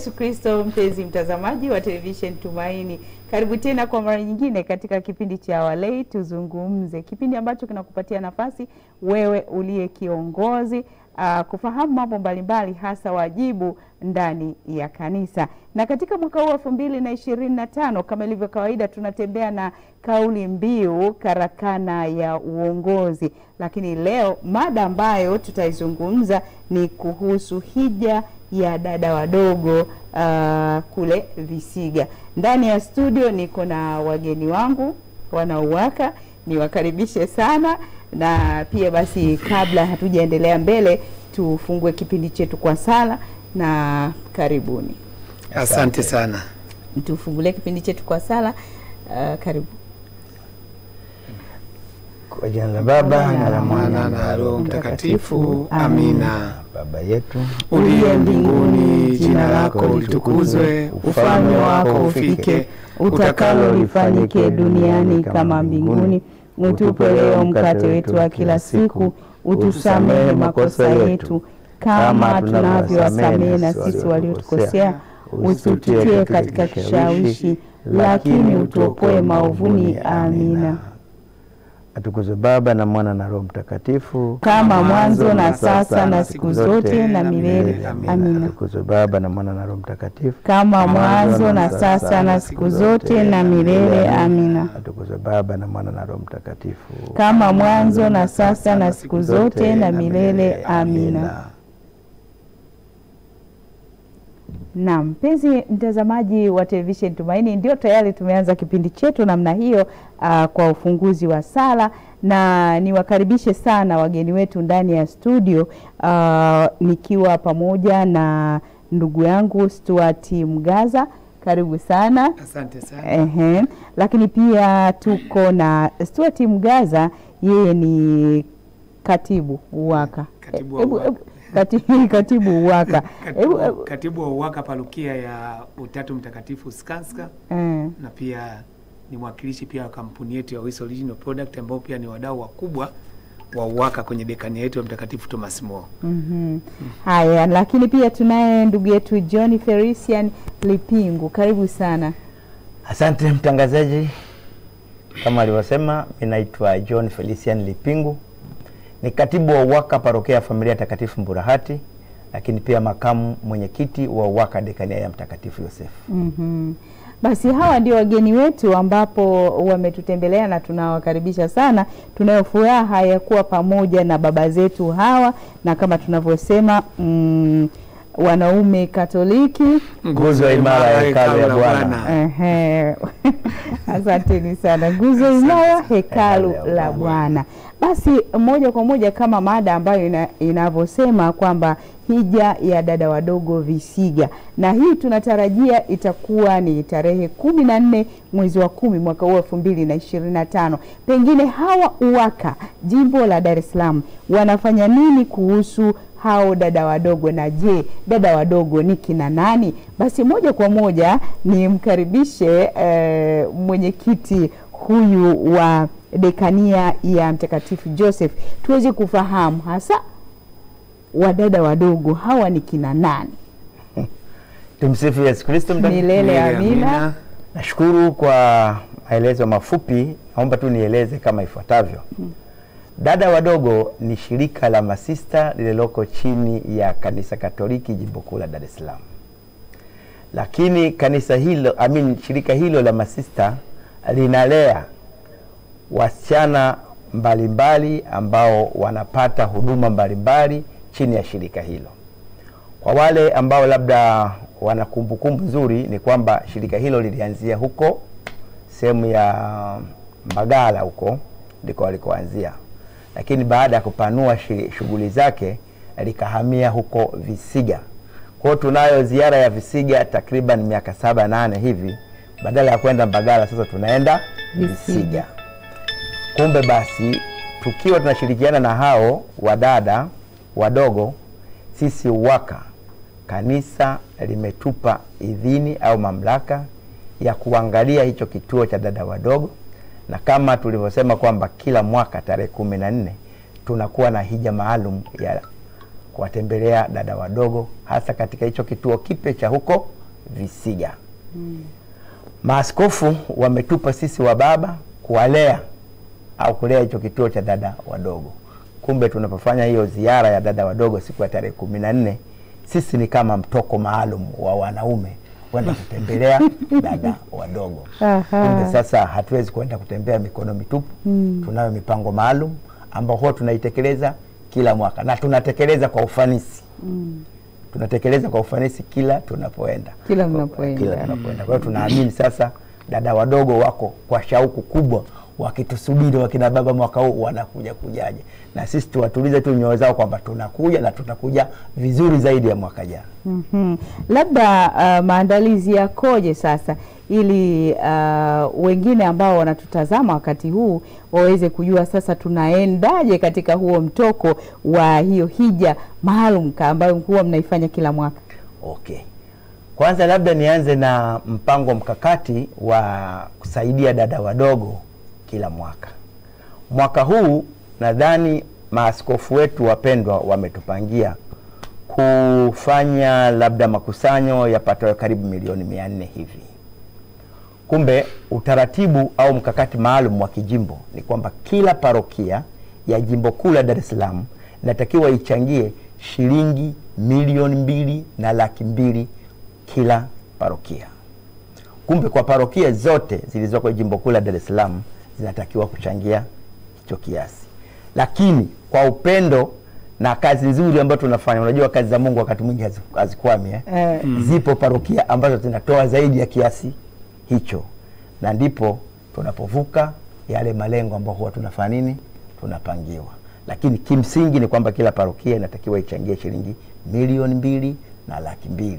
Yesu Kristo. Mpenzi mtazamaji wa television Tumaini, karibu tena kwa mara nyingine katika kipindi cha Walei Tuzungumze, kipindi ambacho kinakupatia nafasi wewe uliye kiongozi kufahamu mambo mbalimbali, hasa wajibu ndani ya kanisa. Na katika mwaka huu 2025 kama ilivyo kawaida, tunatembea na kauli mbiu karakana ya uongozi. Lakini leo mada ambayo tutaizungumza ni kuhusu hija ya dada wadogo kule Visiga. Ndani ya studio niko na wageni wangu wanauwaka, niwakaribishe sana. Na pia basi, kabla hatujaendelea mbele, tufungue kipindi chetu kwa sala na karibuni. Asante sana. Tufungulie kipindi chetu kwa sala. Karibu. Kwa jina la Baba na la Mwana na Roho Mtakatifu. Amina. Baba yetu uliye mbinguni, jina lako litukuzwe, ufalme wako ufike, utakalo lifanyike duniani kama mbinguni. Utupe leo mkate wetu wa kila siku, utusamehe makosa yetu kama tunavyowasamehe na sisi waliotukosea, usitutie katika kishawishi, lakini utuopoe maovuni. Amina. Atukuzwe Baba na Mwana na Roho Mtakatifu, kama mwanzo na sasa na siku zote na milele. Amina. Atukuzwe Baba na Mwana na Roho Mtakatifu, kama mwanzo na sasa na siku zote na milele. Amina. Atukuzwe Baba na Mwana na Roho Mtakatifu, kama mwanzo na sasa na siku zote na milele. Amina. Na mpenzi mtazamaji wa television Tumaini, ndio tayari tumeanza kipindi chetu namna hiyo kwa ufunguzi wa sala, na niwakaribishe sana wageni wetu ndani ya studio, nikiwa pamoja na ndugu yangu Stuart Mgaza. Karibu sana. Asante sana. Lakini pia tuko na Stuart Mgaza, yeye ni katibu UWAKA. Katibu UWAKA. Katibu wa UWAKA Parokia ya Utatu Mtakatifu Skanska. Na pia ni mwakilishi pia wa kampuni yetu ya Wise Original Product, ambao pia ni wadau wakubwa wa UWAKA kwenye dekania yetu ya Mtakatifu Thomas More. Haya, lakini pia tunaye ndugu yetu John Felician Lipingu. Karibu sana. Asante mtangazaji. Kama alivyosema, mimi naitwa John Felician Lipingu. Ni katibu wa UWAKA Parokia ya Familia Takatifu Mburahati, lakini pia makamu mwenyekiti wa UWAKA dekania ya Mtakatifu Yosefu. Basi hawa ndio wageni wetu ambapo wametutembelea na tunawakaribisha sana. Tunayo furaha ya kuwa pamoja na baba zetu hawa, na kama tunavyosema wanaume Katoliki, nguzo imara ya hekalu ya Bwana. Asanteni sana. Nguzo imara hekalu la Bwana. Basi moja kwa moja kama mada ambayo inavyosema kwamba hija ya dada wadogo Visiga, na hii tunatarajia itakuwa ni tarehe 14 mwezi wa 10 mwaka huu 2025. Pengine hawa UWAKA jimbo la Dar es Salaam wanafanya nini kuhusu hao dada wadogo, na je, dada wadogo ni kina nani? Basi moja kwa moja ni mkaribishe mwenyekiti huyu wa dekania ya Mtakatifu Joseph, tuweze kufahamu hasa wadada wadogo hawa ni kina nani. Tumsifu Yesu Kristo. Milele amina. Nashukuru kwa maelezo mafupi. Naomba tu nieleze kama ifuatavyo. Dada wadogo ni shirika la masista lililoko chini ya Kanisa Katoliki jimbo kuu la Dar es Salaam. Lakini kanisa hilo, shirika hilo la masista linalea wasichana mbalimbali ambao wanapata huduma mbalimbali chini ya shirika hilo. Kwa wale ambao labda wana kumbukumbu nzuri, ni kwamba shirika hilo lilianzia huko sehemu ya Mbagala, huko ndiko walikoanzia. Lakini baada ya kupanua shughuli zake likahamia huko Visiga. Kwa hiyo tunayo ziara ya Visiga takriban miaka 7-8 hivi. Badala ya kwenda Mbagala, sasa tunaenda Visiga. Kumbe basi tukiwa tunashirikiana na hao wadada wadogo, sisi UWAKA kanisa limetupa idhini au mamlaka ya kuangalia hicho kituo cha dada wadogo, na kama tulivyosema kwamba kila mwaka tarehe 14 tunakuwa na hija maalum ya kuwatembelea dada wadogo, hasa katika hicho kituo kipya cha huko Visiga. Maaskofu wametupa sisi wa baba kuwalea au kulea hicho kituo cha dada wadogo. Kumbe tunapofanya hiyo ziara ya dada wadogo siku ya tarehe 14, sisi ni kama mtoko maalum wa wanaume kwenda kutembelea dada wadogo. Kumbe sasa hatuwezi kwenda kutembea mikono mitupu. Tunayo mipango maalum ambayo huwa tunaitekeleza kila mwaka na tunatekeleza kwa ufanisi. Tunatekeleza kwa ufanisi kila tunapoenda. Kila mnapoenda. Kwa hiyo tunaamini sasa dada wadogo wako kwa shauku kubwa wakitusubiri wakina baba mwaka huu wanakuja kujaje. Na sisi tuwatulize tu nyoyo zao kwamba tunakuja na tutakuja vizuri zaidi ya mwaka jana. Labda maandalizi yakoje sasa ili wengine ambao wanatutazama wakati huu waweze kujua sasa tunaendaje katika huo mtoko wa hiyo hija maalum ambayo huwa mnaifanya kila mwaka? Okay. Kwanza labda nianze na mpango mkakati wa kusaidia dada wadogo kila mwaka. Mwaka huu nadhani maaskofu wetu wapendwa wametupangia kufanya labda makusanyo yapatayo karibu milioni 400 hivi. Kumbe utaratibu au mkakati maalum wa kijimbo ni kwamba kila parokia ya jimbo kuu la Dar es Salaam inatakiwa ichangie shilingi 2,200,000 kila parokia. Kumbe kwa parokia zote zilizoko jimbo kuu la Dar es Salaam zinatakiwa kuchangia hicho kiasi. Lakini kwa upendo na kazi nzuri ambayo tunafanya, unajua kazi za Mungu wakati mwingi hazikwami zipo parokia ambazo zinatoa zaidi ya kiasi hicho, na ndipo tunapovuka yale malengo ambayo huwa tunafanya nini, tunapangiwa. Lakini kimsingi ni kwamba kila parokia inatakiwa ichangie shilingi 2,200,000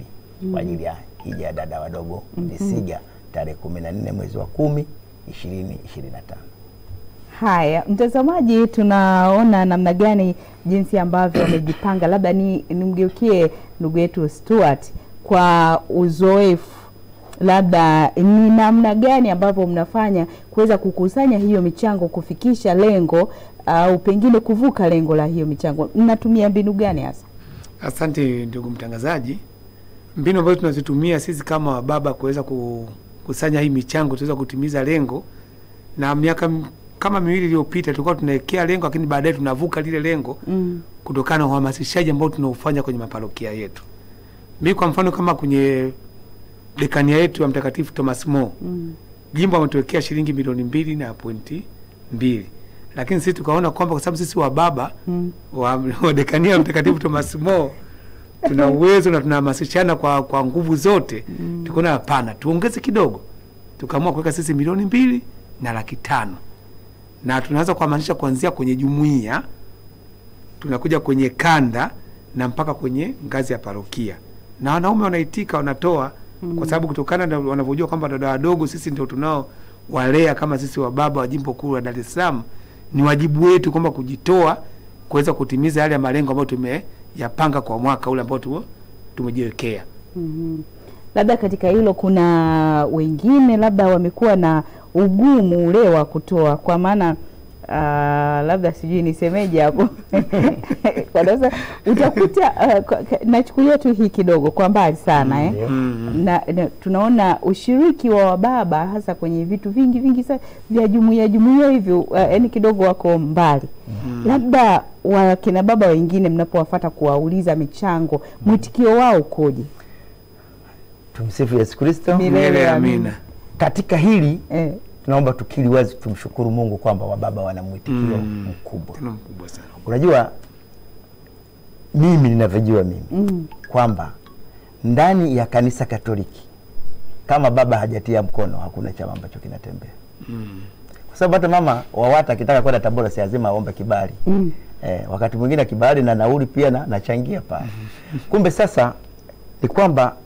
kwa ajili ya hija ya dada wadogo Visiga tarehe 14 mwezi wa 10 2025. Haya, mtazamaji, tunaona namna gani jinsi ambavyo wamejipanga. Labda nimgeukie ndugu yetu Stuart kwa uzoefu, labda ni namna gani ambavyo mnafanya kuweza kukusanya hiyo michango kufikisha lengo au pengine kuvuka lengo la hiyo michango? Mnatumia mbinu gani hasa? Asante ndugu mtangazaji. Mbinu ambazo tunazitumia sisi kama baba kuweza kukusanya hii michango tuweza kutimiza lengo, na miaka kama 2 iliyopita tulikuwa tunawekea lengo lakini baadaye tunavuka lile lengo kutokana na uhamasishaji ambao tunaufanya kwenye maparokia yetu. Mimi kwa mfano kama kwenye dekania yetu ya Mtakatifu Thomas More, jimbo ametuwekea shilingi milioni 2.2, lakini sisi tukaona kwamba kwa sababu sisi wa baba wa dekania ya Mtakatifu Thomas More tuna uwezo na tunahamasishana kwa nguvu zote, tukaona hapana, tuongeze kidogo. Tukaamua kuweka sisi milioni 2.5 na tunaanza kuhamasisha kuanzia kwenye jumuiya, tunakuja kwenye kanda na mpaka kwenye ngazi ya parokia, na wanaume wanaitika, wanatoa kwa sababu kutokana na wanavyojua kwamba dada wadogo sisi ndio tunao walea kama sisi wa baba wa jimbo kuu la Dar es Salaam. Ni wajibu wetu kwamba kujitoa kuweza kutimiza yale malengo ambayo tumeyapanga kwa mwaka ule ambao tumejiwekea. Labda katika hilo kuna wengine labda wamekuwa na ugumu ule wa kutoa, kwa maana labda sijui nisemeje hapo. Kwa sasa utakuta nachukulia tu hii kidogo kwa mbali sana na tunaona ushiriki wa wababa hasa kwenye vitu vingi sana vya jumuiya hivyo, yani kidogo wako mbali. Labda wakina baba wengine mnapowafuata kuwauliza michango, mwitikio wao ukoje? Tumsifu Yesu Kristo. Milele amina. Katika hili tunaomba tukiri wazi, tumshukuru Mungu kwamba wababa wana mwitikio mkubwa. Mkubwa sana. Unajua mimi ninavyojua kwamba ndani ya kanisa Katoliki kama baba hajatia mkono hakuna chama ambacho kinatembea. Kwa sababu hata mama wawata akitaka kwenda Tabora si lazima aombe kibali. Wakati mwingine kibali na nauli pia nachangia pale. Kumbe sasa ni kwamba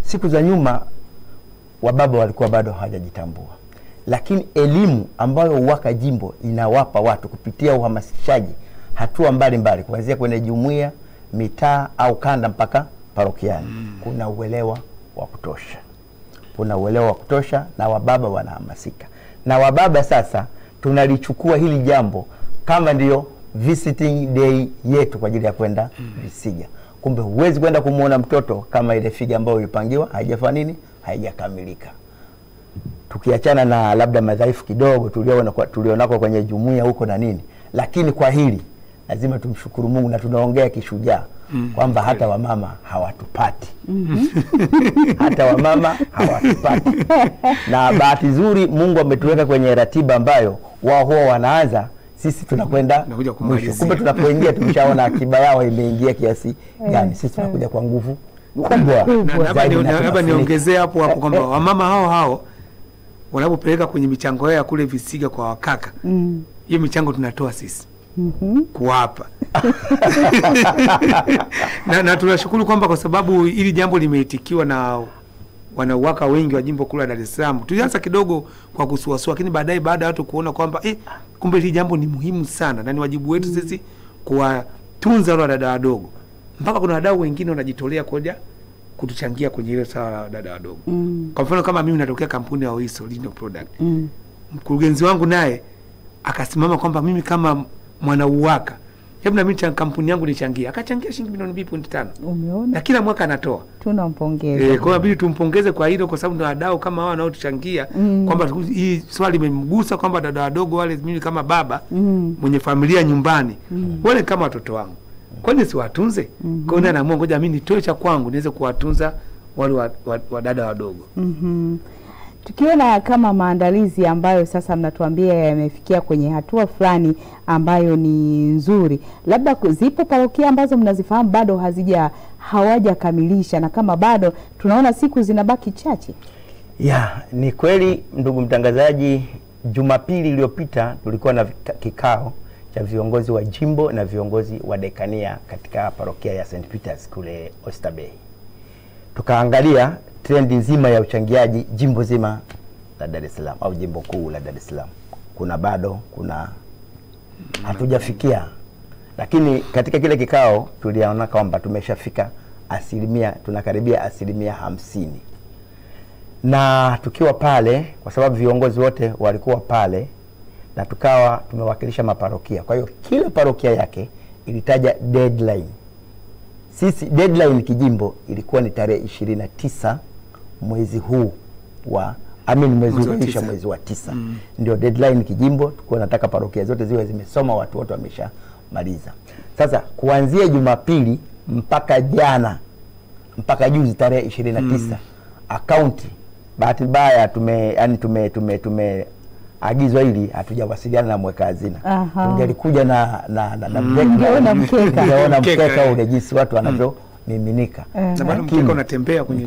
siku za nyuma wababa walikuwa bado hawajajitambua, lakini elimu ambayo UWAKA jimbo inawapa watu kupitia uhamasishaji hatua mbalimbali kuanzia kwenye jumuiya, mitaa au kanda mpaka parokiani, kuna uelewa wa kutosha. Kuna uelewa wa kutosha na wababa wanahamasika. Na wababa sasa tunalichukua hili jambo kama ndio visiting day yetu kwa ajili ya kwenda Visiga. Kumbe huwezi kwenda kumuona mtoto kama ile figa ambayo ilipangiwa haijafanya nini, haijakamilika. Tukiachana na labda madhaifu kidogo tulionako kwenye jumuiya huko na nini, lakini kwa hili lazima tumshukuru Mungu, na tunaongea kishujaa kwamba hata wamama hawatupati. Hata wamama hawatupati. Na bahati nzuri Mungu ametuweka kwenye ratiba ambayo wao huwa wanaanza, sisi tunakwenda mwisho. Kumbe tunapoingia tumeshaona akiba yao imeingia kiasi gani, sisi tunakuja kwa nguvu kubwa. Labda niongezee hapo kwamba wamama hao wanapopeleka kwenye michango yao ya kule Visiga kwa wakaka, hiyo michango tunatoa sisi kuwapa. na tunashukuru kwamba kwa sababu hili jambo limeitikiwa na wanawaka wengi wa jimbo kuu la Dar es Salaam. Tulianza kidogo kwa kusuasua, lakini baadaye baada ya watu kuona kwamba kumbe hili jambo ni muhimu sana na ni wajibu wetu sisi kuwatunza wale dada wadogo. Mpaka kuna wadau wengine wanajitolea koja kutuchangia kwenye ile swala la dada wadogo. Kwa mfano kama mimi natokea kampuni ya Oiso Original Product. Mkurugenzi wangu naye akasimama kwamba mimi kama mwanauwaka, hebu na mimi kampuni yangu nichangie. Akachangia shilingi milioni 2.5. Umeona? Na kila mwaka anatoa. Tunampongeza. Kwa hiyo tumpongeze kwa hilo, kwa sababu ndio wadau kama hao wanaotuchangia kwamba hii swali limemgusa kwamba dada wadogo wale, mimi kama baba mwenye familia nyumbani, wale kama watoto wangu. Kwa nini siwatunze? Kwa hiyo naamua ngoja mimi nitoe cha kwangu niweze kuwatunza wale wa dada wadogo. Tukiona kama maandalizi ambayo sasa mnatuambia yamefikia kwenye hatua fulani ambayo ni nzuri, labda zipo parokia ambazo mnazifahamu bado hawajakamilisha, na kama bado tunaona siku zinabaki chache? Ni kweli ndugu mtangazaji, Jumapili iliyopita tulikuwa na kikao cha viongozi wa jimbo na viongozi wa dekania katika parokia ya St. Peters kule Oyster Bay. Tukaangalia trendi nzima ya uchangiaji jimbo zima la Dar es Salaam au jimbo kuu la Dar es Salaam. Kuna bado, kuna hatujafikia. Lakini katika kile kikao tuliona kwamba tumeshafika tunakaribia 50%. Na tukiwa pale, kwa sababu viongozi wote walikuwa pale, na tukawa tumewakilisha maparokia. Kwa hiyo kila parokia yake ilitaja deadline. Sisi deadline kijimbo ilikuwa ni tarehe 29 mwezi huu wa mwezi wa 9. Ndio deadline kijimbo. Tulikuwa nataka parokia zote ziwe zimesoma, watu wote wameshamaliza. Sasa kuanzia Jumapili mpaka jana, mpaka juzi tarehe 29, akaunti bahati mbaya agizwa hili hatujawasiliana na mweka hazina. Tungelikuja na mkeka ule jinsi watu wanavyo miminika. Na bado mkeka unatembea kwenye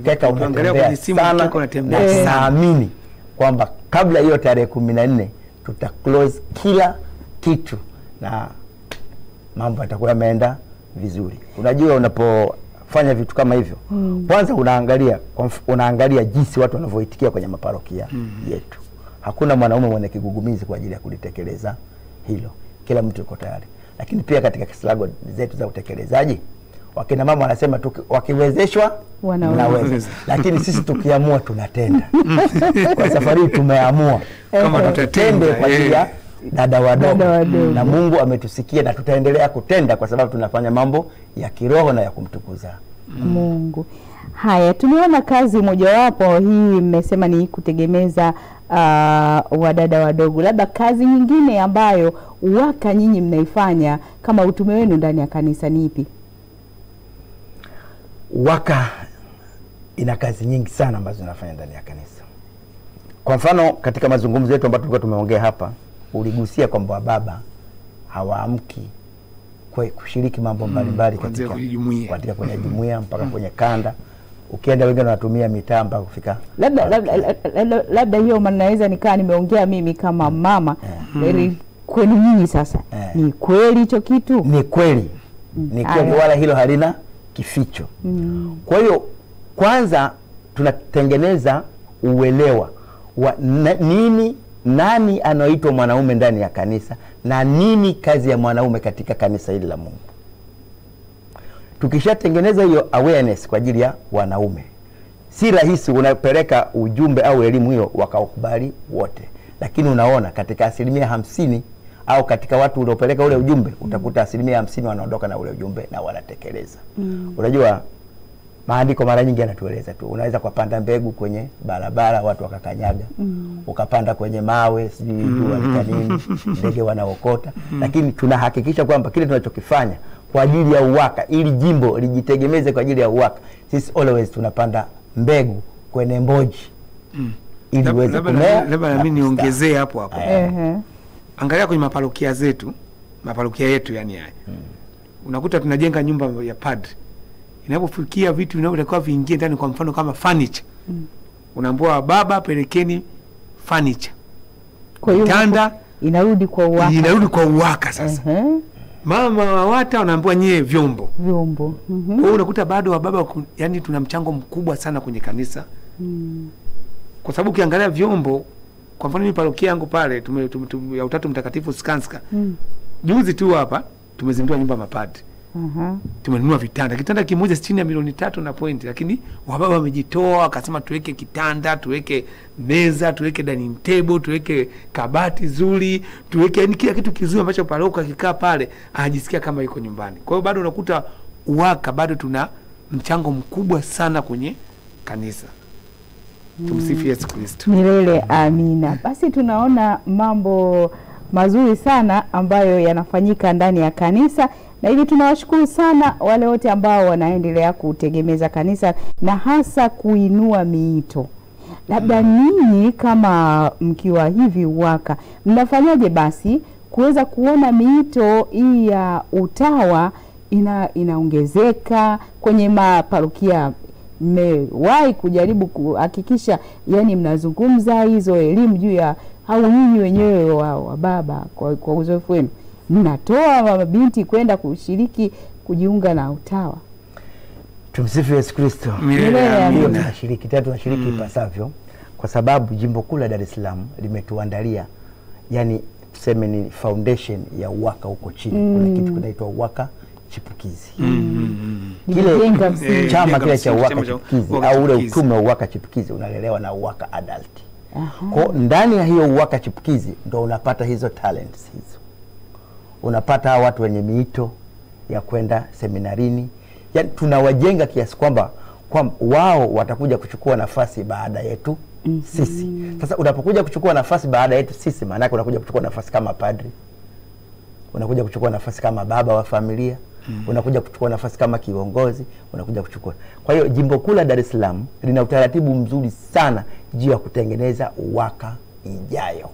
simu, mkeka unatembea. Naamini kwamba kabla hiyo tarehe 14 tuta close kila kitu na mambo yatakuwa yameenda vizuri. Unajua unapofanya vitu kama hivyo, kwanza unaangalia jinsi watu wanavyoitikia kwenye maparokia yetu. Hakuna mwanaume mwenye kigugumizi kwa ajili ya kulitekeleza hilo. Kila mtu yuko tayari. Lakini pia katika kislago zetu za utekelezaji, wakina mama wanasema wakiwezeshwa wanaweza. Lakini sisi tukiamua tunatenda. Kwa safari tumeamua kama tutatende kwa ajili ya dada wadogo. Na Mungu ametusikia na tutaendelea kutenda kwa sababu tunafanya mambo ya kiroho na ya kumtukuza Mungu. Haya, tumeona kazi mojawapo hii mmesema ni kutegemeza wadada wadogo. Labda kazi nyingine ambayo waka nyinyi mnaifanya kama utume wenu ndani ya kanisa ni ipi? Waka ina kazi nyingi sana ambazo zinafanya ndani ya kanisa. Kwa mfano katika mazungumzo yetu ambayo tulikuwa tumeongea hapa, uligusia kwamba baba hawaamki kwa kushiriki mambo mbalimbali katika kwenye jumuiya mpaka kwenye kanda. Ukienda wengine wanatumia mitaa mpaka kufika. Labda hiyo naweza nikaa nimeongea mimi kama mama. Kwenu nyinyi sasa ni kweli hicho kitu? Ni kweli. Ni kweli, wala hilo halina kificho. Kwa hiyo kwanza tunatengeneza uelewa wa nani anaitwa mwanaume ndani ya kanisa na nini kazi ya mwanaume katika kanisa hili la Mungu. Tukishatengeneza hiyo awareness kwa ajili ya wanaume, si rahisi unapeleka ujumbe au elimu hiyo wakaukubali wote. Lakini unaona katika 50% au katika watu uliopeleka ule ujumbe utakuta 50% wanaondoka na ule ujumbe na wanatekeleza. Unajua maandiko mara nyingi yanatueleza tu, unaweza kupanda mbegu kwenye barabara watu wakakanyaga, ukapanda kwenye mawe sijui jua likanini ndege wanaokota, lakini tunahakikisha kwamba kile tunachokifanya kwa ajili ya UWAKA, ili jimbo lijitegemeze kwa ajili ya UWAKA, sisi always tunapanda mbegu kwenye mboji ili uweze kumea. Labda mimi niongezee hapo. Angalia kwenye maparokia zetu, maparokia yetu yani haya. Unakuta tunajenga nyumba ya padri. Inapofikia vitu vinavyotakiwa viingie ndani, kwa mfano kama furniture. Unaambiwa baba pelekeni furniture. Kwa hiyo kitanda inarudi kwa UWAKA. Inarudi kwa UWAKA sasa. Mama wawata wanaambiwa nyie vyombo. Kwa hiyo unakuta bado wa baba yani tuna mchango mkubwa sana kwenye kanisa. Kwa sababu ukiangalia vyombo, kwa mfano mimi parokia yangu pale ya Utatu Mtakatifu Skanska. Juzi tu hapa tumezindua nyumba mapadri. Tumenunua vitanda. Kitanda kimoja chini ya milioni 3 na point, lakini wababa wamejitoa akasema tuweke kitanda, tuweke meza, tuweke dining table, tuweke kabati zuri, tuweke yani kila kitu kizuri ambacho paroko akikaa pale anajisikia kama yuko nyumbani. Kwa hiyo bado unakuta UWAKA bado tuna mchango mkubwa sana kwenye kanisa. Tumsifu Yesu Kristo. Milele amina. Basi tunaona mambo mazuri sana ambayo yanafanyika ndani ya kanisa, na hivi tunawashukuru sana wale wote ambao wanaendelea kutegemeza kanisa na hasa kuinua miito. Labda ninyi kama mkiwa hivi UWAKA mnafanyaje basi kuweza kuona miito hii ya utawa inaongezeka kwenye maparokia? Mmewahi kujaribu kuhakikisha yani mnazungumza hizo elimu juu ya au nyinyi wenyewe wa baba kwa uzoefu wenu mnatoa mabinti kwenda kushiriki kujiunga na utawa? Tumsifu Yesu Kristo. Ndio tunashiriki, tunashiriki ipasavyo, kwa sababu jimbo kuu la Dar es Salaam limetuandalia yani tuseme ni foundation ya UWAKA huko chini. Kuna kitu kinaitwa UWAKA chipukizi. Kile chama kile cha UWAKA chipukizi au ule utume wa UWAKA chipukizi unalelewa na UWAKA adult. Kwa ndani ya hiyo UWAKA chipukizi ndo unapata hizo talents hizo. Unapata watu wenye miito ya kwenda seminarini. Yani tunawajenga kiasi kwamba wao watakuja kuchukua nafasi baada yetu sisi. Sasa unapokuja kuchukua nafasi baada yetu sisi, maana yake unakuja kuchukua nafasi kama padri. Unakuja kuchukua nafasi kama baba wa familia. Unakuja kuchukua nafasi kama kiongozi, unakuja kuchukua. Kwa hiyo jimbo kuu la Dar es Salaam lina utaratibu mzuri sana juu ya kutengeneza UWAKA ijayo.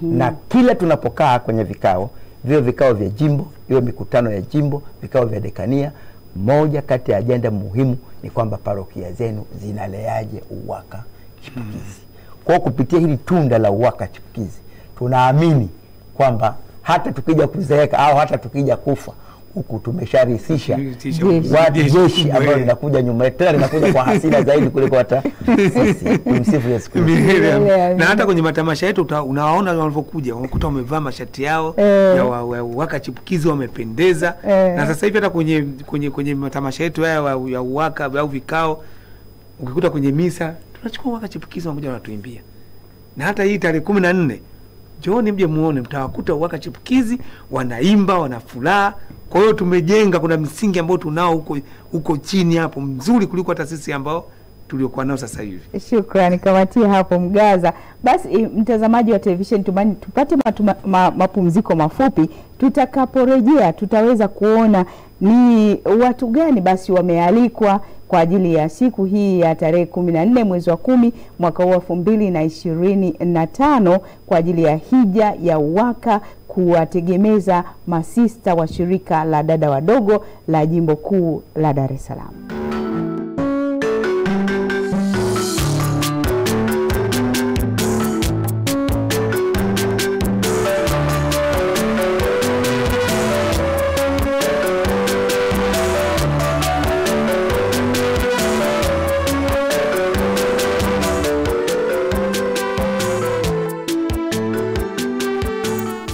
Na kila tunapokaa kwenye vikao, vile vikao vya jimbo, hiyo mikutano ya jimbo, vikao vya dekania, moja kati ya ajenda muhimu ni kwamba parokia zenu zinaleaje UWAKA chipukizi. Kwa kupitia hili tunda la UWAKA chipukizi, tunaamini kwamba hata tukija kuzeeka au hata tukija kufa, huku tumesharithisha watu jeshi ambao linakuja nyuma yetu, linakuja kwa hasira zaidi kuliko hata sisi. Tumsifu Yesu Kristo. Na hata kwenye matamasha yetu unawaona walivyokuja, unakuta wamevaa mashati yao ya UWAKA chipukizi, wamependeza. Na sasa hivi hata kwenye matamasha yetu haya ya UWAKA au vikao, ukikuta kwenye misa tunachukua UWAKA chipukizi wanakuja wanatuimbia. Na hata hii tarehe 14 Jooni mje muone, mtawakuta UWAKA chipukizi wanaimba, wanafuraha. Kwa hiyo tumejenga, kuna msingi ambao tunao huko chini hapo mzuri kuliko hata sisi ambao tuliokuwa nao sasa hivi. Shukrani, kamatia hapo Mgaza. Basi mtazamaji wa television Tumaini, tupate mapumziko mafupi. Tutakaporejea tutaweza kuona ni watu gani basi wamealikwa kwa ajili ya siku hii ya tarehe 14 mwezi wa 10 mwaka huu 2025 kwa ajili ya hija ya UWAKA kuwategemeza masista wa shirika la dada wadogo la jimbo kuu la Dar es Salaam.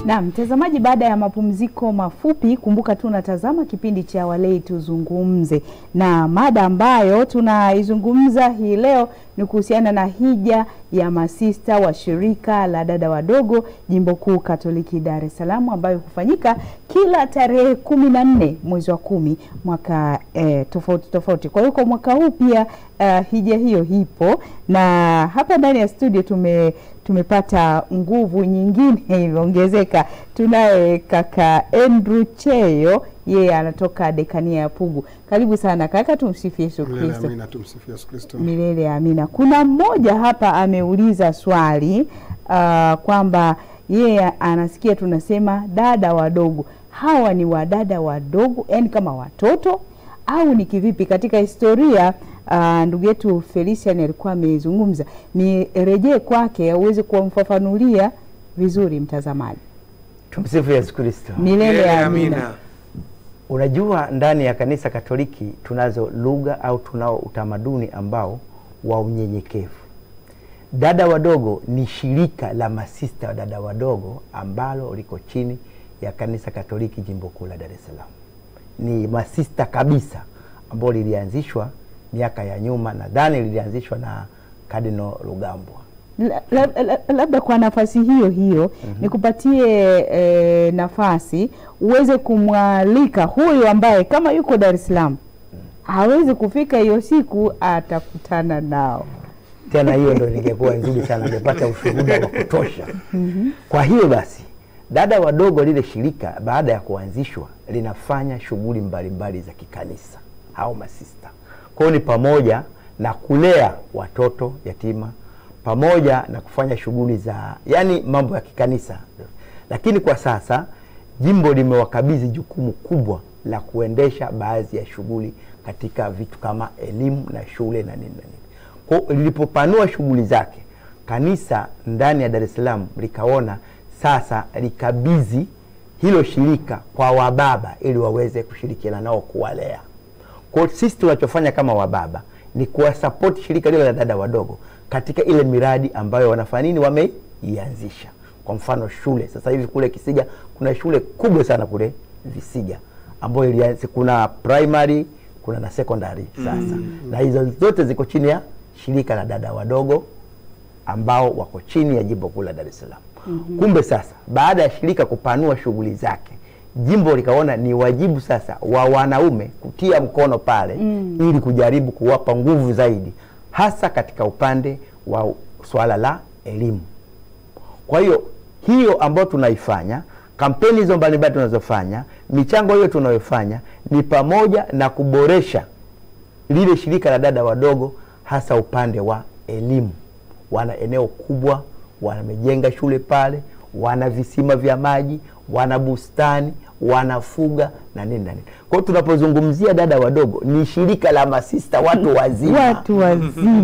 Na mtazamaji, baada ya mapumziko mafupi, kumbuka tunatazama kipindi cha Walei Tuzungumze, na mada ambayo tunaizungumza hii leo ni kuhusiana na hija ya masista wa shirika la dada wadogo Jimbo Kuu Katoliki Dar es Salaam, ambayo hufanyika kila tarehe 14 mwezi wa 10 mwaka tofauti. Kwa hiyo kwa mwaka huu pia hija hiyo ipo, na hapa ndani ya studio tumepata nguvu nyingine imeongezeka. Tunaye kaka Andrew Cheyo, yeye anatoka dekania ya Pugu. Karibu sana kaka, tumsifie Yesu Kristo. Milele amina, tumsifie Yesu Kristo. Milele amina. Kuna mmoja hapa ameuliza swali kwamba yeye anasikia tunasema dada wadogo. Hawa ni wadada wadogo, yani kama watoto au ni kivipi? Katika historia ndugu yetu Felician alikuwa amezungumza, ni rejee kwake uweze kumfafanulia vizuri mtazamaji. Tumsifu Yesu Kristo. Milele amina. Unajua, ndani ya kanisa Katoliki tunazo lugha au tunao utamaduni ambao wa unyenyekevu. Dada wadogo ni shirika la masista wa dada wadogo ambalo liko chini ya kanisa Katoliki Jimbo Kuu la Dar es Salaam. Ni masista kabisa ambao lilianzishwa miaka ya nyuma, nadhani lilianzishwa na Cardinal Rugambwa. Labda kwa nafasi hiyo nikupatie nafasi uweze kumwalika huyu ambaye kama yuko Dar es Salaam hawezi kufika hiyo siku, atakutana nao. Tena hiyo ndio ingekuwa nzuri sana, ningepata ushuhuda wa kutosha. Kwa hiyo basi dada wadogo lile shirika baada ya kuanzishwa linafanya shughuli mbalimbali za kikanisa au masista. Kwa hiyo ni pamoja na kulea watoto yatima, pamoja na kufanya shughuli za mambo ya kikanisa. Lakini kwa sasa jimbo limewakabidhi jukumu kubwa la kuendesha baadhi ya shughuli katika vitu kama elimu na shule na nini. Kwa hiyo lilipopanua shughuli zake, kanisa ndani ya Dar es Salaam likaona sasa likabidhi hilo shirika kwa wababa ili waweze kushirikiana nao kuwalea. Kwa hiyo sisi tunachofanya kama wababa ni kuwasupport shirika lile la dada wadogo katika ile miradi ambayo wanafanya nini, wameianzisha. Kwa mfano shule, sasa hivi kule Kisiga kuna shule kubwa sana kule Visiga ambayo ilianza, kuna primary, kuna na secondary sasa. Na hizo zote ziko chini ya shirika la dada wadogo ambao wako chini ya Jimbo Kuu la Dar es Salaam. Kumbe sasa baada ya shirika kupanua shughuli zake, jimbo likaona ni wajibu sasa wa wanaume kutia mkono pale ili kujaribu kuwapa nguvu zaidi, hasa katika upande wa swala la elimu. Kwa hiyo ambayo tunaifanya, kampeni hizo mbalimbali tunazofanya, michango hiyo tunayofanya ni pamoja na kuboresha lile shirika la dada wadogo, hasa upande wa elimu. Wana eneo kubwa, wamejenga shule pale, wana visima vya maji, wana bustani, wanafuga na nini. Kwa hiyo tunapozungumzia dada wadogo ni shirika la masista watu wazima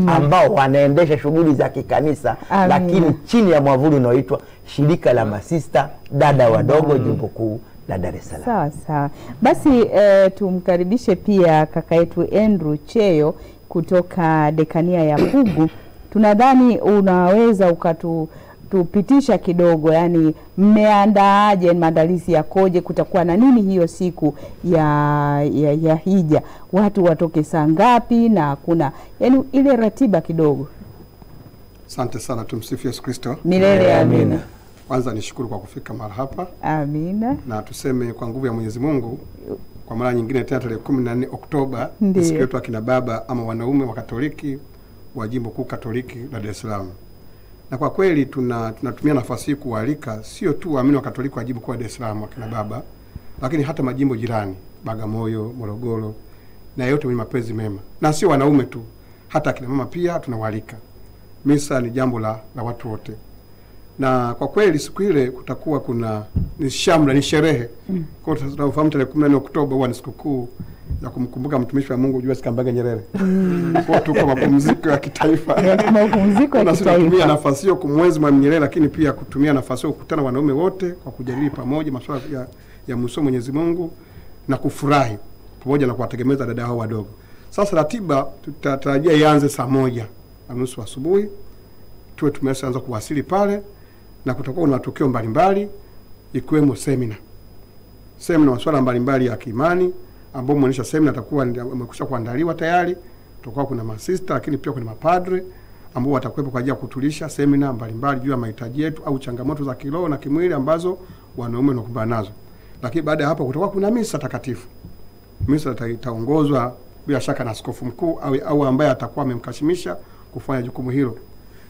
ambao wanaendesha shughuli za kikanisa, lakini chini ya mwavuli unaoitwa shirika la masista dada wadogo Jimbo Kuu la Dar es Salaam. Sawa. Basi tumkaribishe pia kaka yetu Andrew Cheyo kutoka dekania ya Pugu. Tunadhani unaweza tupitisha kidogo, mmeandaaje, maandalizi yakoje, kutakuwa na nini hiyo siku ya hija, watu watoke saa ngapi, na kuna ile ratiba kidogo. Asante sana, tumsifu Yesu Kristo. Milele amina. Kwanza nishukuru kwa kufika mahali hapa. Amina. Na tuseme kwa nguvu ya Mwenyezi Mungu, kwa mara nyingine tena tarehe 14 Oktoba siku yetu akina baba ama wanaume wa Katoliki wa Jimbo Kuu Katoliki la Dar es Salaam. Na kwa kweli tunatumia nafasi hii kualika sio tu waamini wa Katoliki wa Jimbo Kuu la Dar es Salaam akina baba, lakini hata majimbo jirani, Bagamoyo, Morogoro na yote wenye mapenzi mema. Na sio wanaume tu, hata akina mama pia tunawalika. Misa ni jambo la watu wote. Na kwa kweli siku ile kutakuwa ni shamra, ni sherehe. Kwa hiyo tunafahamu tarehe 14 Oktoba huwa ni sikukuu ya kumkumbuka mtumishi wa Mungu Julius Kambarage Nyerere. Kwa tuko mapumziko ya kitaifa. Mapumziko ya kitaifa. Tunatumia nafasi hiyo kumwenzi Mwalimu Nyerere, lakini pia kutumia nafasi hiyo kukutana wanaume wote kwa kujadili pamoja masuala ya msoma Mwenyezi Mungu na kufurahi pamoja na kuwategemeza dada hao wadogo. Sasa ratiba tutatarajia ianze saa 1:30 asubuhi. Tuwe tumeshaanza kuwasili pale, na kutakuwa na matukio mbalimbali ikiwemo semina masuala mbalimbali ya kiimani, ambao muonesha semina atakuwa amekwisha kuandaliwa tayari. Kutakuwa kuna masista, lakini pia kuna mapadre ambao watakuwepo kwa ajili ya kutulisha semina mbalimbali juu ya mahitaji yetu au changamoto za kiroho na kimwili ambazo wanaume wanakumbana nazo. Lakini baada ya hapo kutakuwa kuna misa takatifu. Misa itaongozwa bila shaka na askofu mkuu au ambaye atakuwa amemkashimisha kufanya jukumu hilo.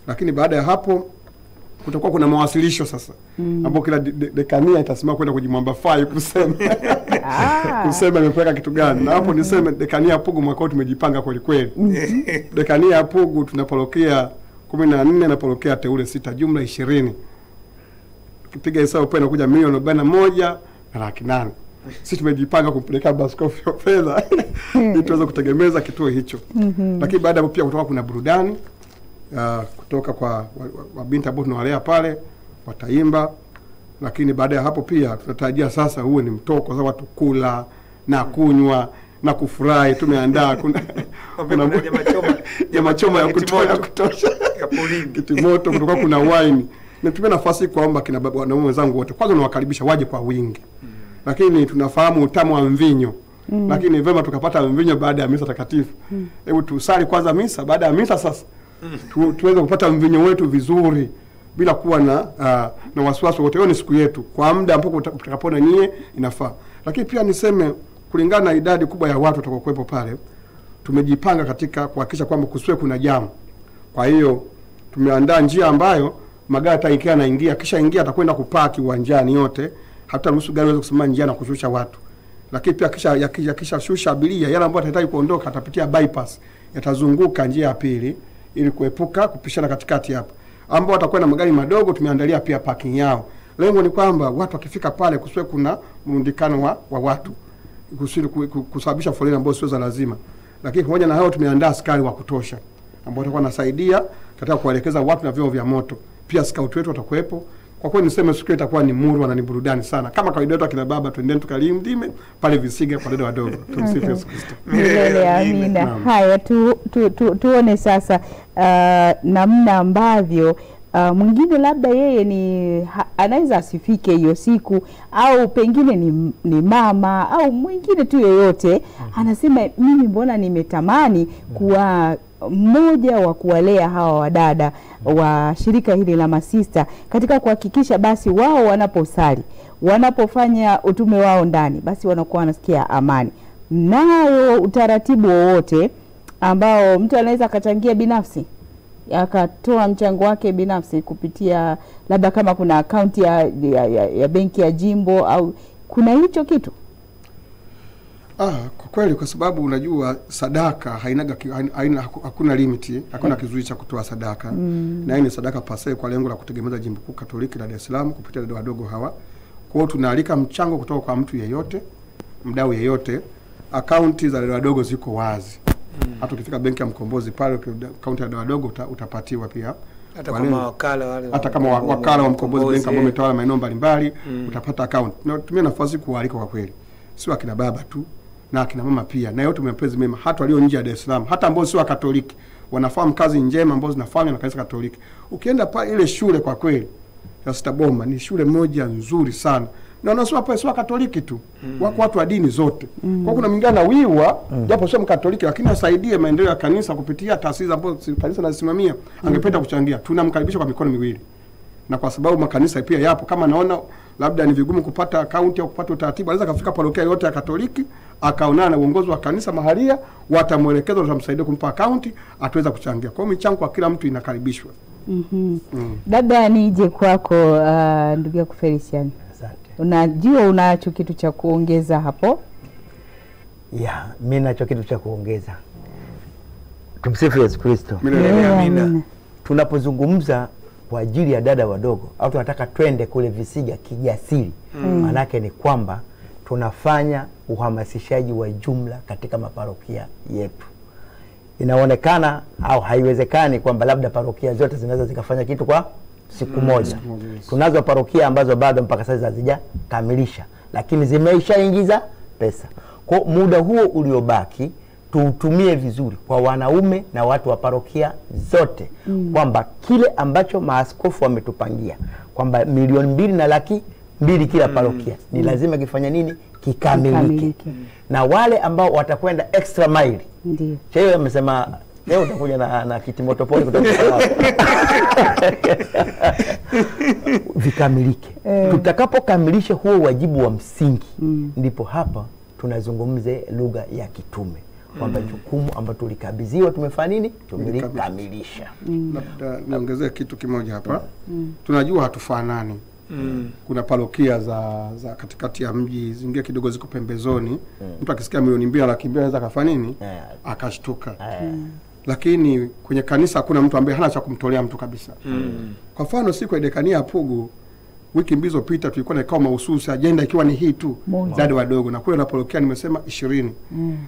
Lakini baada ya hapo kutakuwa kuna mawasilisho sasa, ambapo kila dekania itasimama kwenda kujimwamba fai kusema kusema imepeleka kitu gani. Na hapo niseme dekania Pugu mwaka huu tumejipanga kweli kweli. Dekania Pugu tuna parokia 14 na parokia teule 6, jumla 20. Ukipiga hesabu pale inakuja milioni 41,800,000. Sisi tumejipanga kumpeleka baskofu fedha ili tuweze kutegemeza kituo hicho. Lakini baada hapo pia kutoka kuna burudani kutoka kwa wabinti ambao tunawalea pale, wataimba. Lakini baada ya hapo pia tunatarajia sasa huwe ni mtoko za watu kula na kunywa na kufurahi. Tumeandaa kuna nyama choma ya kutosha kitimoto, kutoka kuna wine. Nitumie nafasi kuomba kina baba na wenzangu wote, kwanza nawakaribisha waje kwa wingi. Lakini tunafahamu utamu wa mvinyo. Lakini vema tukapata mvinyo baada ya misa takatifu. Hebu tusali kwanza misa, baada ya misa sasa tuweze kupata mvinyo wetu vizuri bila kuwa na wasiwasi wote. Hiyo ni siku yetu kwa muda ambapo utakapona nyie inafaa. Lakini pia niseme kulingana na idadi kubwa ya watu watakaokuwepo pale, tumejipanga katika kuhakikisha kwamba kusiwe kuna jamu. Kwa hiyo tumeandaa njia ambayo magari yataingia na ingia, kisha ingia atakwenda kupaki uwanjani yote, hata ruhusu gari iweze kusimama njia na kushusha watu. Lakini pia kisha shusha abiria yale ambao watahitaji kuondoka atapitia bypass, yatazunguka njia ya pili ili kuepuka kupishana katikati hapo. Ambao watakuwa na magari madogo tumeandalia pia parking yao. Lengo ni kwamba watu wakifika pale kusiwe kuna mrundikano wa watu, kusababisha foleni ambazo sio za lazima. Lakini pamoja na hao tumeandaa askari wa kutosha ambao watakuwa wanasaidia katika kuelekeza watu na vyombo vya moto. Pia scout wetu watakuwepo. Kwa kweli niseme siku itakuwa ni murwa na ni burudani sana. Kama kawaida yetu akina baba twendeni tukalimdime pale Visiga kwa dada wadogo. Tumsifu Yesu Kristo. Amina. Haya tuone sasa namna ambavyo mwingine labda yeye ni anaweza asifike hiyo siku, au pengine ni mama au mwingine tu yoyote anasema mimi mbona nimetamani kuwa mmoja wa kuwalea hawa wadada wa shirika hili la masista katika kuhakikisha basi wao wanaposali, wanapofanya utume wao ndani, basi wanakuwa wanasikia amani. Nao utaratibu wowote ambao mtu anaweza akachangia binafsi, akatoa mchango wake binafsi kupitia labda kama kuna akaunti ya benki ya jimbo au kuna hicho kitu? Kwa kweli kwa sababu unajua sadaka hakuna limiti, hakuna kizuizi cha kutoa sadaka. Na hii ni sadaka pase kwa lengo la kutegemeza Jimbo Kuu Katoliki la Dar es Salaam kupitia dada wadogo hawa. Kwa hiyo tunaalika mchango kutoka kwa mtu yeyote, mdau yeyote. Akaunti za dada wadogo ziko wazi. Hata ukifika benki ya Mkombozi pale akaunti ya dada wadogo utapatiwa pia. Hata kama wakala wa Mkombozi benki ambao umetawala maeneo mbalimbali utapata account. Na tumia nafasi kualika kwa kweli. Sio akina baba tu na akina mama pia, na yote mapenzi mema, hata walio nje ya Dar es Salaam, hata ambao sio Katoliki wanafahamu kazi njema ambazo zinafanywa na kanisa Katoliki. Ukienda pale ile shule kwa kweli ya Staboma ni shule moja nzuri sana, na wanasoma pale sio Katoliki tu, wako watu wa dini zote. Kwa kuna mingana wiwa japo sio Mkatoliki, lakini asaidie maendeleo ya kanisa kupitia taasisi ambazo kanisa linasimamia, angependa kuchangia, tunamkaribisha kwa mikono miwili. Na kwa sababu makanisa pia yapo, kama naona labda ni vigumu kupata akaunti au kupata utaratibu, anaweza kafika parokia yote ya Katoliki akaonana na uongozi wa kanisa mahalia, watamuelekeza, watamsaidia kumpa akaunti, ataweza kuchangia. Kwa hiyo michango kwa kila mtu inakaribishwa. Labda nije kwako ndugu yangu Felician. Asante. Unajua unacho kitu cha kuongeza hapo? Mimi nacho kitu cha kuongeza. Tumsifu Yesu Kristo. Amina. Tunapozungumza kwa ajili ya dada wadogo au tunataka twende kule Visiga kijasiri, manake ni kwamba tunafanya uhamasishaji wa jumla katika maparokia yetu. Inaonekana au haiwezekani kwamba labda parokia zote zinaweza zikafanya kitu kwa siku moja. Tunazo parokia ambazo bado mpaka sasa hazijakamilisha, lakini zimeishaingiza pesa. Kwa muda huo uliobaki tuutumie vizuri kwa wanaume na watu wa parokia zote, kwamba kile ambacho maaskofu wametupangia kwamba 2,250,000 mbili kila parokia. Ni lazima kifanya nini? Kikamilike. Na wale ambao watakwenda extra mile. Ndio. Cheyo amesema leo utakuja na kitimoto pole kutoka vikamilike. Tutakapokamilisha huo wajibu wa msingi, ndipo hapa tunazungumze lugha ya kitume kwamba jukumu ambalo tulikabidhiwa tumefanya nini? Tumelikamilisha. Labda niongezee kitu kimoja hapa. Tunajua hatufanani. Kuna parokia za katikati ya mji, zingine kidogo ziko pembezoni. Mtu akisikia 2,200,000 anaweza kafanya nini? Akashtuka. Lakini kwenye kanisa hakuna mtu ambaye hana cha kumtolea mtu kabisa. Kwa mfano siku ya dekania ya Pugu wiki mbili zilizopita tulikuwa na kikao mahususi, agenda ikiwa ni hii tu, dada wadogo, na kule na parokia nimesema 20.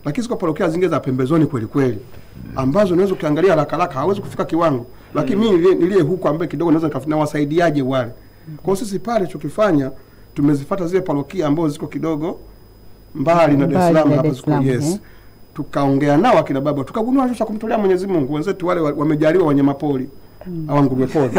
Lakini ziko parokia zingine za pembezoni kweli kweli ambazo unaweza kuangalia haraka haraka hawezi kufika kiwango, lakini mimi nilie huko ambaye kidogo naweza nikafanya wasaidiaje wale. Kwa sisi pale tukifanya tumezifuata zile parokia ambazo ziko kidogo mbali na Dar es Salaam hapa ziko yes. Tukaongea nao akina baba, tukagundua cha kumtolea Mwenyezi Mungu. Wenzetu wale wamejaliwa wanyama pori au nguruwe pori.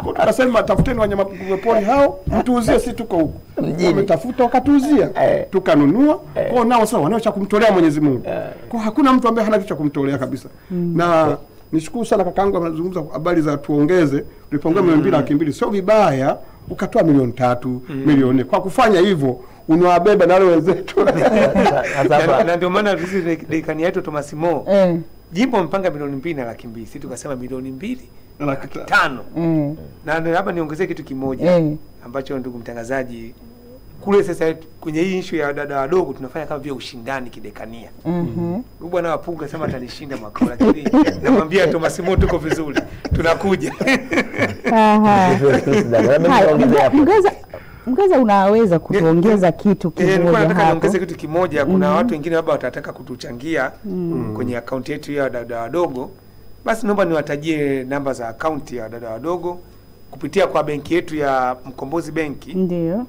Tukasema tafuteni wanyama nguruwe pori hao, mtuuzie, sisi tuko huko. Wametafuta wakatuuzia, tukanunua. Kwa nao sawa, wanao cha kumtolea Mwenyezi Mungu. Kwa hakuna mtu ambaye hana kitu cha kumtolea kabisa. Na nishukuru sana kakaangu anazungumza habari za tuongeze, tulipoongea 2,200,000 sio vibaya ukatoa 3,000,000, 4,000,000. Kwa kufanya hivyo unawabeba na wale wenzetu. Na ndio maana sisi dekania yetu Thomas Mo jimbo mpanga 2,200,000, sisi tukasema 2,205,000. Na hapa niongezee kitu kimoja ambacho ndugu mtangazaji, kule sasa kwenye hii issue ya dada wadogo tunafanya kama vile ushindani kidekania. Bwana wa Pugu sema atanishinda mwaka, lakini namwambia Thomas Mo tuko vizuri, tunakuja. Mkaza unaweza kutuongeza kitu kimoja hapo? Nataka niongeze kitu kimoja. Kuna watu wengine labda watataka kutuchangia kwenye akaunti yetu ya dada wadogo. Basi naomba niwatajie namba za akaunti ya dada wadogo kupitia kwa benki yetu ya Mkombozi Benki. Ndio.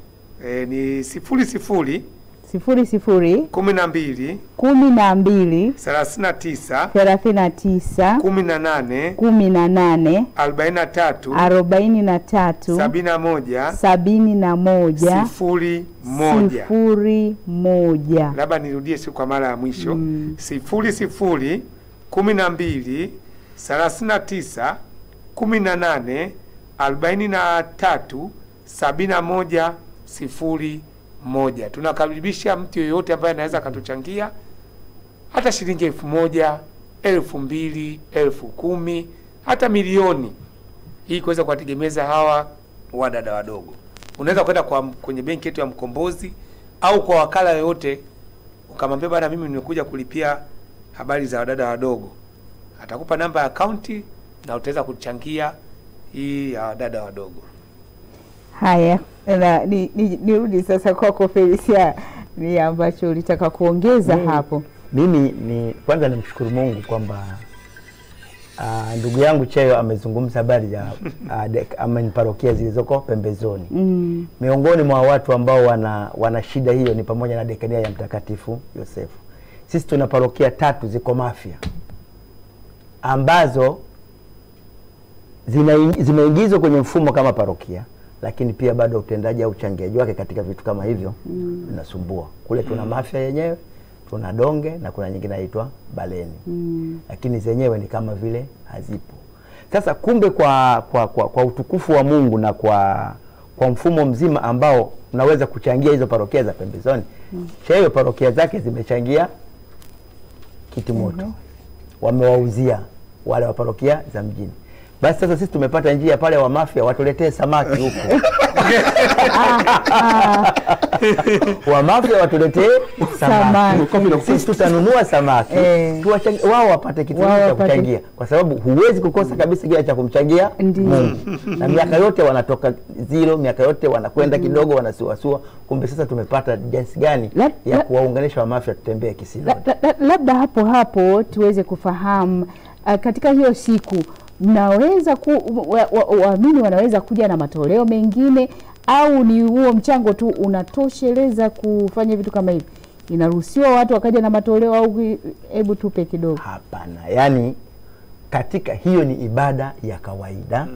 Ni 00 00 12 12 39 39 18 18 43 43 71 71 01. Labda nirudie siku kwa mara ya mwisho. 00 12 39 18 43 71 01. Tunakaribisha mtu yoyote ambaye anaweza akatuchangia hata shilingi 1,000, 2,000, 10,000, hata milioni, hii kuweza kuwategemeza hawa wadada wadogo. Unaweza kwenda kwenye benki yetu ya Mkombozi au kwa wakala yoyote ukamwambia bana, mimi nimekuja kulipia habari za wadada wadogo. Atakupa namba ya akaunti na utaweza kuchangia hii ya wadada wadogo. Haya, nirudi sasa kwako Felicia, ni ambacho ulitaka kuongeza hapo. Mimi kwanza nimshukuru Mungu kwamba ndugu yangu Cheyo amezungumza habari ya parokia zilizoko pembezoni. Miongoni mwa watu ambao wana shida hiyo ni pamoja na dekania ya Mtakatifu Yosefu. Sisi tuna parokia 3 ziko Mafia ambazo zimeingizwa kwenye mfumo kama parokia, lakini pia bado utendaji au uchangiaji wake katika vitu kama hivyo unasumbua. Kule tuna Mafia yenyewe, tuna Donge na kuna nyingine inaitwa Baleni. Lakini zenyewe ni kama vile hazipo. Sasa kumbe kwa utukufu wa Mungu na kwa mfumo mzima ambao unaweza kuchangia hizo parokia za pembezoni. Cheyo parokia zake zimechangia kitimoto. Wamewauzia wale wa parokia za mjini. Basi sasa sisi tumepata njia pale wa Mafia watuletee samaki huko. Wa Mafia watuletee samaki. Sisi tutanunua samaki. Wao wapate kitu cha kuchangia. Kwa sababu huwezi kukosa kabisa kile cha kumchangia Mungu. Na miaka yote wanatoka zero, miaka yote wanakwenda kidogo wanasuasua. Kumbe sasa tumepata jinsi gani ya kuwaunganisha wa Mafia tutembee kisima. Labda hapo tuweze kufahamu katika hiyo siku naweza waamini wanaweza kuja na matoleo mengine au ni huo mchango tu unatosheleza kufanya vitu kama hivi? Inaruhusiwa watu wakaja na matoleo au hebu tupe kidogo? Hapana. Yaani katika hiyo ni ibada ya kawaida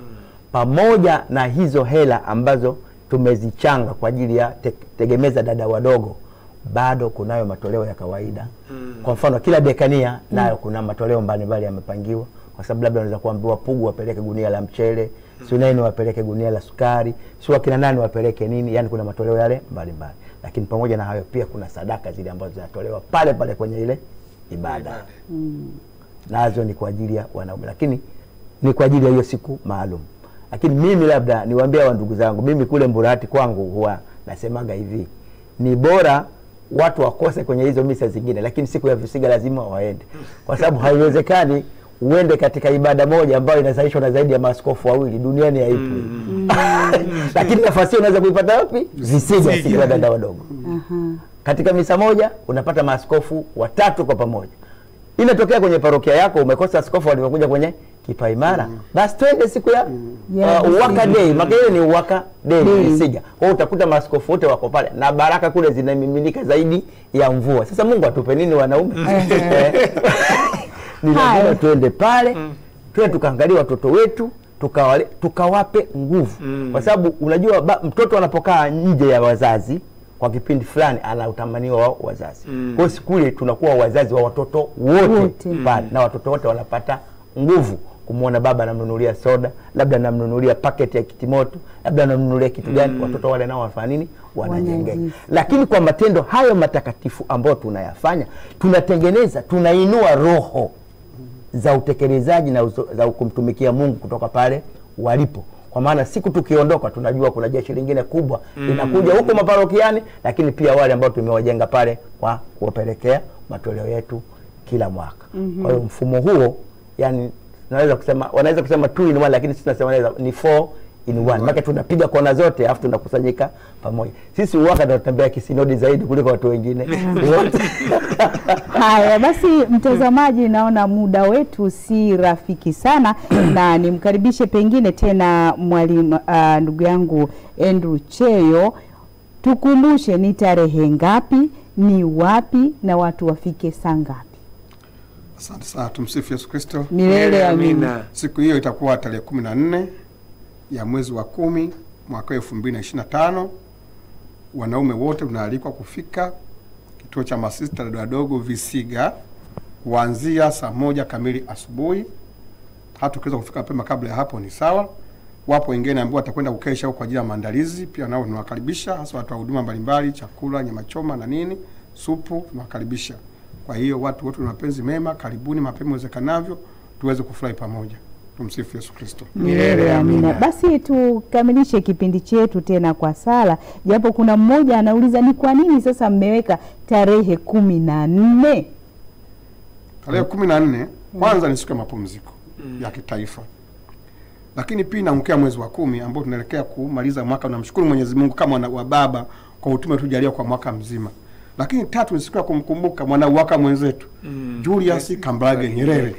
pamoja na hizo hela ambazo tumezichanga kwa ajili ya tegemeza dada wadogo, bado kunayo matoleo ya kawaida. Kwa mfano kila dekania nayo kuna matoleo mbalimbali yamepangiwa, kwa sababu labda unaweza kuambiwa Pugu wapeleke gunia la mchele, Suneni wapeleke gunia la sukari, sio kina nani wapeleke nini, yani kuna matoleo yale mbalimbali. Lakini pamoja na hayo pia kuna sadaka zile ambazo zinatolewa pale pale kwenye ile ibada. Nazo ni kwa ajili ya wanaume, lakini ni kwa ajili ya hiyo siku maalum. Lakini mimi labda niwaambie wa ndugu zangu, mimi kule Mburahati kwangu huwa nasemaga hivi, ni bora watu wakose kwenye hizo misa zingine, lakini siku ya Visiga lazima waende, kwa sababu haiwezekani uende katika ibada moja ambayo inasaishwa na zaidi ya maaskofu wawili duniani haipo. Lakini nafasi unaweza kuipata wapi? Visiga, siku ya dada wadogo. Katika misa moja unapata maaskofu 3 kwa pamoja. Inatokea kwenye parokia yako umekosa askofu waliokuja kwenye kipaimara, basi twende siku ya Uwaka Day. Makao ni Uwaka Day Visiga. Kwa utakuta maaskofu wote wako pale na baraka kule zinamiminika zaidi ya mvua. Sasa Mungu atupe nini wanaume? Ni lazima tuende pale, tuende tukaangalia watoto wetu, tukawape nguvu. Kwa sababu unajua mtoto anapokaa nje ya wazazi kwa kipindi fulani ana utamaniwa wa wazazi. Kwa hiyo siku ile tunakuwa wazazi wa watoto wote pale, na watoto wote wanapata nguvu kumuona baba anamnunulia soda, labda anamnunulia paketi ya kitimoto, labda anamnunulia kitu gani, watoto wale nao wanafanya nini? Wanajengeka. Lakini kwa matendo hayo matakatifu ambayo tunayafanya, tunatengeneza, tunainua roho za utekelezaji na za kumtumikia Mungu kutoka pale walipo. Kwa maana siku tukiondoka tunajua kuna jeshi lingine kubwa linakuja huko maparokiani, lakini pia wale ambao tumewajenga pale kwa kuwapelekea matoleo yetu kila mwaka. Kwa hiyo mfumo huo, yani wanaweza kusema 2 in 1, lakini sisi tunasema ni 4 in 1. Maana tunapiga kona zote afu tunakusanyika pamoja. Sisi Uwaka tunatembea kisinodi zaidi kuliko watu wengine. Haya basi, mtazamaji, naona muda wetu si rafiki sana na nimkaribishe pengine tena mwalimu ndugu yangu Andrew Cheyo, tukumbushe ni tarehe ngapi, ni wapi na watu wafike saa ngapi? Asante sana. Tumsifu Yesu Kristo. Milele amina. Siku hiyo itakuwa tarehe 14 ya mwezi wa 10 mwaka 2025. Wanaume wote tunaalikwa kufika kituo cha masista dada wadogo Visiga kuanzia saa 1 kamili asubuhi. Hata ukiweza kufika mapema kabla ya hapo ni sawa. Wapo wengine ambao watakwenda kukesha kwa ajili ya maandalizi, pia nao tunawakaribisha, hasa watu wa huduma mbalimbali, chakula, nyama choma na nini, supu, tunawakaribisha. Kwa hiyo watu wote na mapenzi mema, karibuni mapema uwezekanavyo tuweze kufurahi pamoja. Tumsifu Yesu Kristo. Milele amina. Basi tukamilishe kipindi chetu tena kwa sala. Japo kuna mmoja anauliza ni kwa nini sasa mmeweka tarehe 14? Tarehe 14 kwanza ni siku ya mapumziko ya kitaifa. Lakini pia inaamkia mwezi wa 10 ambao tunaelekea kumaliza mwaka. Tunamshukuru Mwenyezi Mungu kama wa baba kwa utume tujalia kwa mwaka mzima. Lakini 3 ni siku ya kumkumbuka mwana Uwaka mwenzetu Julius Kambarage Nyerere,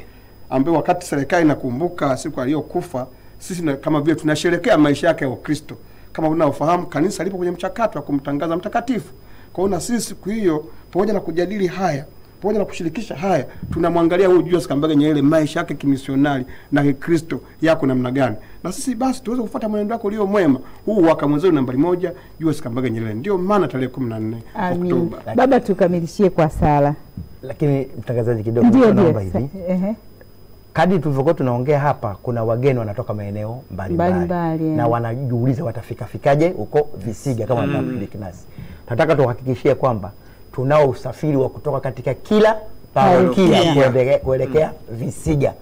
ambaye wakati serikali inakumbuka siku aliyokufa, sisi kama vile tunasherehekea maisha yake ya Ukristo. Kama unaofahamu, kanisa lipo kwenye mchakato wa kumtangaza mtakatifu. Kwa hiyo na sisi siku hiyo, pamoja na kujadili haya, pamoja na kushirikisha haya, tunamwangalia huyu Julius Kambarage Nyerere, maisha yake kimisionari na Kikristo yako namna gani. Na sisi basi tuweze kufuata mwenendo wake ulio mwema. Huu Uwaka mwenzetu nambari 1 Julius Kambarage Nyerere. Ndio maana tarehe 14 Oktoba. Baba, tukamilishie kwa sala. Lakini mtangazaji kidogo naomba hivi. Kadri tulivyokuwa tunaongea hapa, kuna wageni wanatoka maeneo mbalimbali na wanajiuliza watafikaje huko Visiga kama tunashiriki nasi. Tunataka tuhakikishie kwamba tunao usafiri wa kutoka katika kila parokia kuelekea Visiga.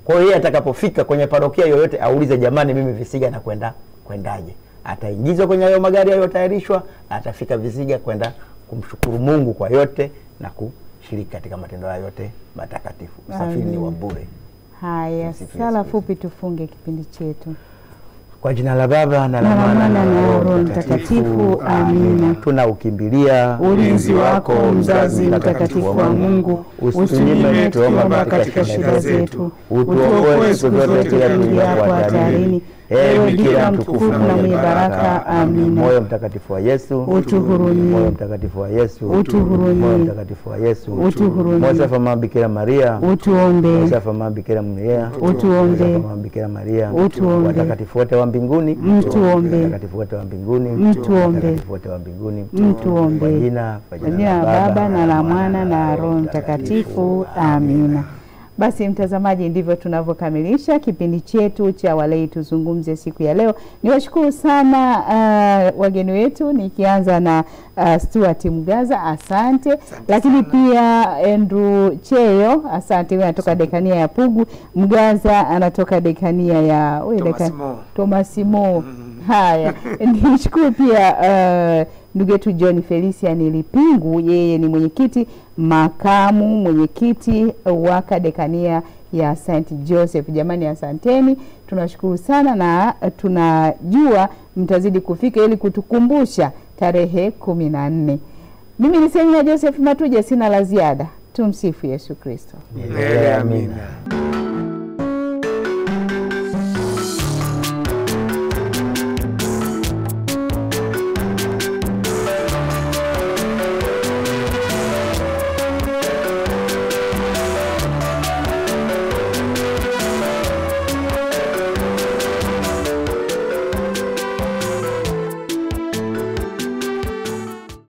Kwa hiyo atakapofika kwenye parokia yoyote aulize, jamani, mimi Visiga na kwendaje? Ataingizwa kwenye hayo magari yaliyotayarishwa, atafika Visiga kwenda kumshukuru Mungu kwa yote na kushiriki katika matendo hayo yote matakatifu. Usafiri ni wa bure. Haya, sala fupi tufunge kipindi chetu. Kwa jina la Baba na la Mwana na la Roho Mtakatifu. Amina. Tunaukimbilia ulinzi wako mzazi mtakatifu wa Mungu. Usinyime tuomba katika shida zetu. Utuokoe siku zote ya dunia kwa hatarini. Ewe Bikira mtukufu na mwenye baraka, amina. Moyo mtakatifu wa Yesu, utuhurumie. Moyo mtakatifu wa Yesu, utuhurumie. Moyo mtakatifu wa Yesu, utuhurumie. Moyo wa Mama Bikira Maria, utuombe. Moyo wa Mama Bikira Maria, utuombe. Moyo wa Mama Bikira Maria, utuombe. Watakatifu wote wa mbinguni, mtuombe. Watakatifu wote wa mbinguni, mtuombe. Watakatifu wote wa mbinguni, mtuombe. Kwa jina la Baba na la Mwana na Roho Mtakatifu, amina. Basi mtazamaji, ndivyo tunavyokamilisha kipindi chetu cha Walei Tuzungumze siku ya leo. Niwashukuru sana wageni wetu, nikianza na Stuart Mgaza, asante. Lakini pia Andrew Cheyo, asante, wewe anatoka dekania ya Pugu. Mgaza anatoka dekania ya Tomasimo. Haya, nishukuru pia ndugu yetu John Felician Lipingu, yeye ni makamu mwenyekiti wa dekania ya St. Joseph. Jamani, asanteni, tunashukuru sana, na tunajua mtazidi kufika ili kutukumbusha tarehe 14. Mimi ni Selina Joseph Matuja, sina la ziada. Tumsifu Yesu Kristo. Amina.